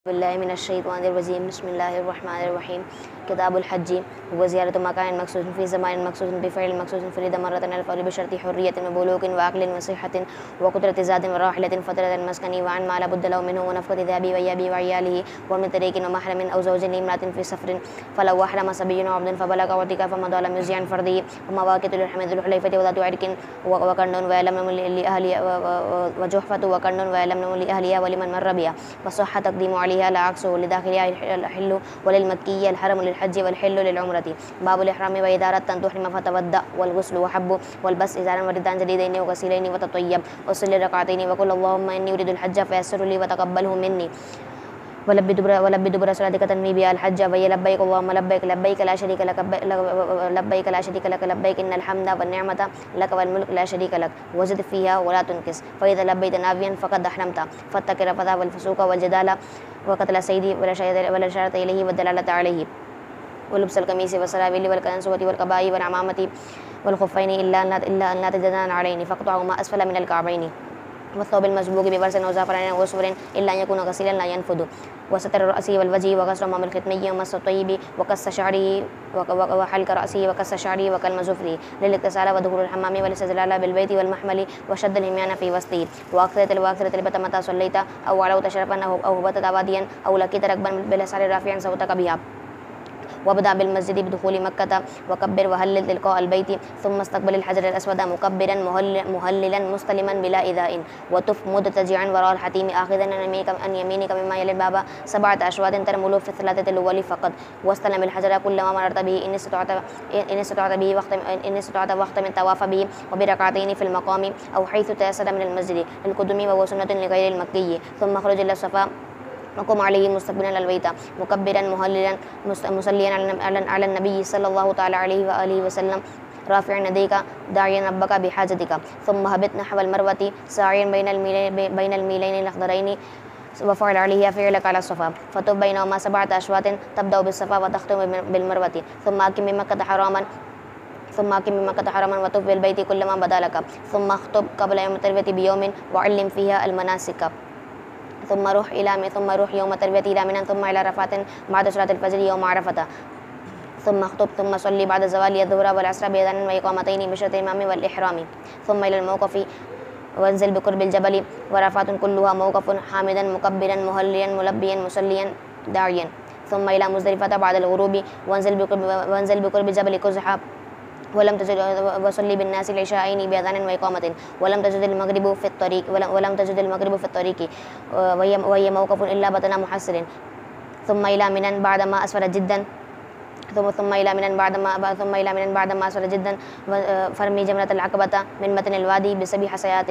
بالله من الشيطان الرجيم بسم الله الرحمن الرحيم كتاب الحج هو زيارة مكان مخصوص في زمان مخصوص بفعل مخصوص فريد مرة الفور بشرط حرية وبلوغ وعقل وصحة وقدرة زاد وراحلة فترة المسكن وعن ما لا بد له منه ونفقة ذهبه وإيابه وعياله ومن طريق ومحرم أو زوج لامرأة في سفر فلو أحرم صبي وعبد فبلغ واعتكاف فمضى لم يزي عن فرضه ومواقيت للحم ذو الحليفة وذات عرق وقرن ويلم لأهلها وجحفة وقرن ويلم لأهلها ولمن مر بها وصح تقديم عليها لا عكسه لداخلها الحل وللمكي الحرم للحج والحل للعمرة. باب الإحرام وإذا أردت أن تحرم فتودأ والغسل وحب والبس إزارا وردان جديدين وغسيلين وتطيب وصل ركعتين وقل اللهم إني أريد الحج فيسر لي وتقبله مني ولبي دبر صلاتك تنمي بها الحج وهي لبيك اللهم لبيك لبيك لا شريك لك لبيك لا شريك لك لبيك إن الحمد والنعمة لك والملك لا شريك لك وزد فيها ولا تنقص فإذا لبيت نافيا فقد أحرمت فاتق الرفث والفسوق والجدال وقتل السيد ولا إشارة إليه والدلالة عليه ولبس القميص والسراويل والكنسوة والقباء والعمامة والخفين إلا أن لا تجدان عليه فاقطعوا ما أسفل من الكعبين والثوب المسبوق ببرس وزعفران وصفر إلا أن يكون غسيلا لا ينفد وستر رأسه والوجه وغسل أمام الختمي ومس الطيب وكس شعره وحلق رأسه وكس شعره وكلم زفره للاغتسال ودخول الحمام والاستدلال بالبيت والمحمل وشد الهميان في وسطه وأكثرت البت متى صليت أو علوت شرفا أو هبطت واديا أو لقيت ركبا بالأسعار رافعا صوتك بها وابدأ بالمسجد بدخول مكة وكبر وهلل تلقاء البيت ثم استقبل الحجر الأسود مكبرا مهللا مستلما بلا إذاء وطف مضطجعا وراء الحتيم آخذا عن يمينك مما يلي الباب 7 أشواط ترمل في الثلاثة الأول فقط واستلم الحجر كلما مررت به إن استطعت وقت من طواف به وبركعتين في المقام أو حيث تيسر من المسجد للقدم وهو سنة لغير المكي ثم خرج إلى الصفا وقم عليه مستقبلا البيت مكبرا مهللا مصليا على النبي صلى الله تعالى عليه وآله وسلم رافعا يديك داعيا ربك بحاجتك ثم هبط نحو المروة ساعيا بين الميلين الأخضرين وفعل عليها فعلك على الصفا فتب بينهما 7 أشواط تبدأ بالصفا وتختم بالمروة ثم أقم من مكة حراما وطف بالبيت كلما بدا لك ثم اخطب قبل يوم التروية بيوم وعلم فيها المناسك ثم روح يوم التروية إلى منى ثم إلى عرفات بعد صلاة الفجر يوم عرفة ثم اخطب ثم صلي بعد زوال الظهر والعصر بأذان وإقامتين بشرط الإمام والإحرام ثم إلى الموقف وانزل بقرب الجبل ورفات كلها موقف حامدا مكبرا مهليا ملبيا مصليا داعيا ثم إلى مزدلفة بعد الغروب وانزل بقرب جبل قزح ولم تجد وصلي بالناس العشاءين بأذان وإقامة ولم تجد المغرب في الطريق وهي موقف إلا بطن محسر ثم إلى منى بعدما أسفل جدا ثم إلى منى بعدما أسفل جدا فرمي جمرة العقبة من متن الوادي ب7 حصيات